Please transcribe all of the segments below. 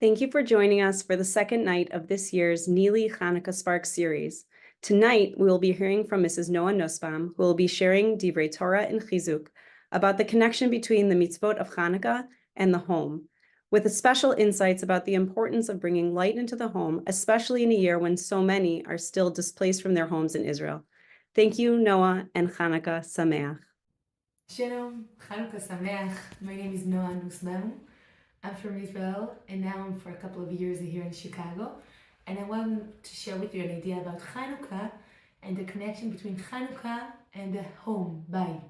Thank you for joining us for the second night of this year's Neely Chanukah Spark series. Tonight, we will be hearing from Mrs. Noah Nussbaum, who will be sharing Divrei Torah and Chizuk about the connection between the mitzvot of Chanukah and the home, with special insights about the importance of bringing light into the home, especially in a year when so many are still displaced from their homes in Israel. Thank you, Noah, and Chanukah Sameach. Shalom, Chanuka Sameach. My name is Noah Nussbaum. I'm from Israel, and now I'm for a couple of years here in Chicago. And I want to share with you an idea about Chanukah and the connection between Chanukah and the home, Bait.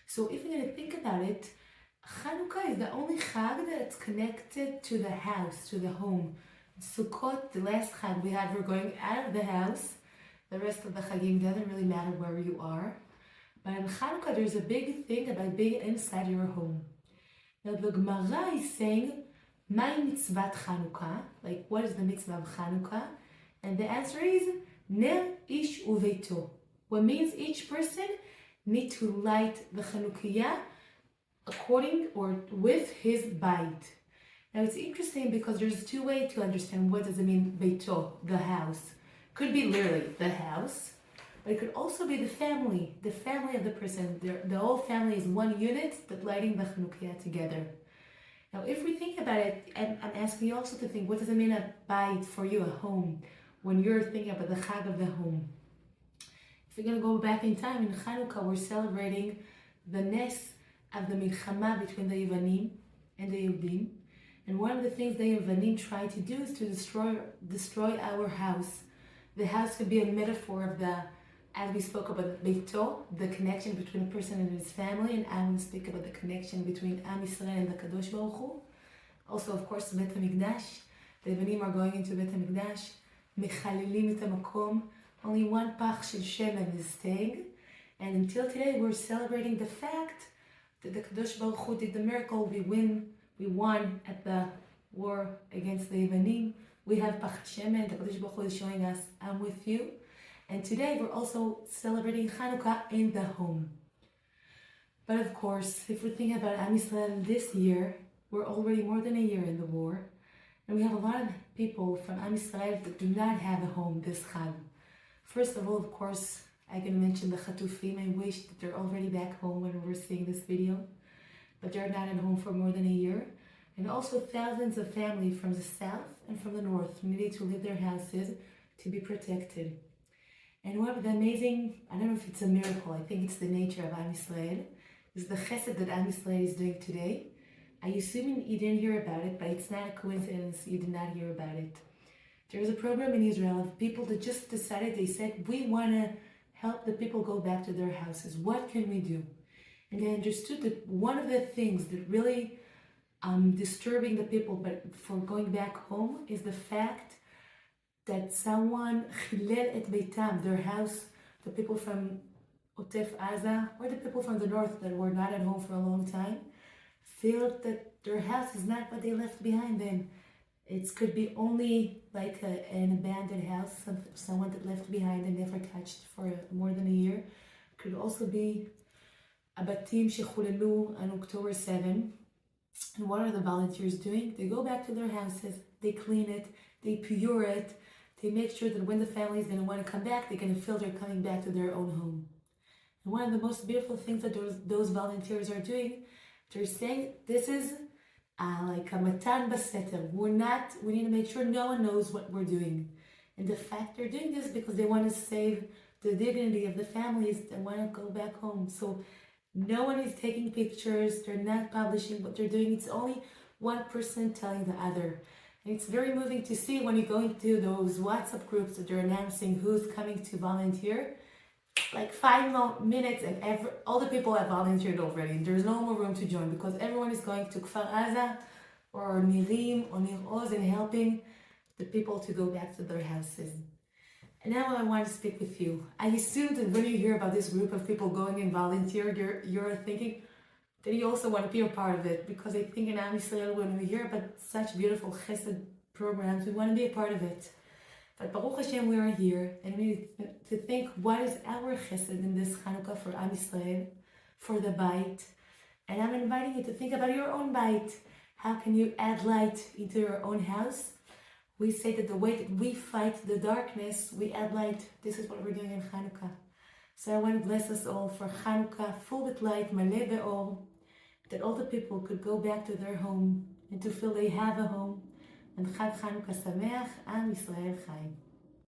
So if you're going to think about it, Chanukah is the only Chag that's connected to the house, to the home. Sukkot, the last Chag we had, we're going out of the house. The rest of the Chagim doesn't really matter where you are. But in Chanukah, there's a big thing about being inside your home. Now the Gemara is saying, "Mai mitzvat Chanukah?" Like, what is the mitzvah of Chanukah? And the answer is ner ish uveito. What means each person need to light the Chanukiah according or with his bait. Now it's interesting because there's two ways to understand what does it mean beito, the house. Could be literally the house. But it could also be the family of the person. The whole family is one unit that lighting the Chanukiah together. Now, if we think about it, and I'm asking you also to think, what does it mean a bait for you, a home, when you're thinking about the Chag of the home? If we're going to go back in time, in Chanukah, we're celebrating the Nes of the Milchama between the Yevanim and the Yehudim. And one of the things the Yevanim try to do is to destroy our house. The house could be a metaphor of as we spoke about Beito, the connection between a person and his family, and I want to speak about the connection between Am Yisrael and the Kadosh Baruch Hu. Also, of course, Bet HaMikdash. The Yevanim are going into Bet HaMikdash. Mechalilim et HaMakom. Only one Pach Shel Shemen is staying. And until today, we're celebrating the fact that the Kadosh Baruch Hu did the miracle. We won at the war against the Yevanim. We have Pach Shemen. The Kadosh Baruch Hu is showing us, I'm with you. And today we're also celebrating Chanukah in the home. But of course, if we're thinking about Am Yisrael this year, we're already more than a year in the war. And we have a lot of people from Am Yisrael that do not have a home this Chag. First of all, of course, I can mention the Chatufim. I wish that they're already back home when we're seeing this video. But they're not at home for more than a year. And also thousands of families from the south and from the north needed to leave their houses to be protected. And one of the amazing, I don't know if it's a miracle, I think it's the nature of Am Yisrael, is the chesed that Am Yisrael is doing today. I assume you didn't hear about it, but it's not a coincidence you did not hear about it. There's a program in Israel of people that just decided, they said, we want to help the people go back to their houses. What can we do? And they understood that one of the things that really disturbing the people, but for going back home, is the fact that someone chilel et beitam, their house, the people from Otef Aza, or the people from the north that were not at home for a long time, feel that their house is not what they left behind them. It could be only like an abandoned house, someone that left behind and never touched for more than a year. It could also be a batim shechulelu on October 7. And what are the volunteers doing? They go back to their houses, they clean it, they pure it, they make sure that when the family is going to want to come back, they're going to feel they're coming back to their own home. And one of the most beautiful things that those volunteers are doing, they're saying, this is like a matan basetem. We need to make sure no one knows what we're doing. And the fact they're doing this because they want to save the dignity of the families that want to go back home. So no one is taking pictures, they're not publishing what they're doing. It's only one person telling the other. And it's very moving to see when you go into those WhatsApp groups that they're announcing who's coming to volunteer. Like 5 more minutes and all the people have volunteered already. There's no more room to join because everyone is going to Kfar Aza or Nirim or Nir Oz and helping the people to go back to their houses. And now I want to speak with you. I assume that when you hear about this group of people going and volunteer, you're thinking that you also want to be a part of it, because I think in Am Yisrael, when we hear about such beautiful chesed programs, we want to be a part of it. But Baruch Hashem, we are here, and we need to think, what is our chesed in this Chanukah for Am Yisrael, for the bait? And I'm inviting you to think about your own bait. How can you add light into your own house? We say that the way that we fight the darkness, we add light. This is what we're doing in Chanuka. So I want to bless us all for Chanuka, full with light, maleh be'or, that all the people could go back to their home and to feel they have a home. And Chag Chanuka Sameach, Am Yisrael Chaim.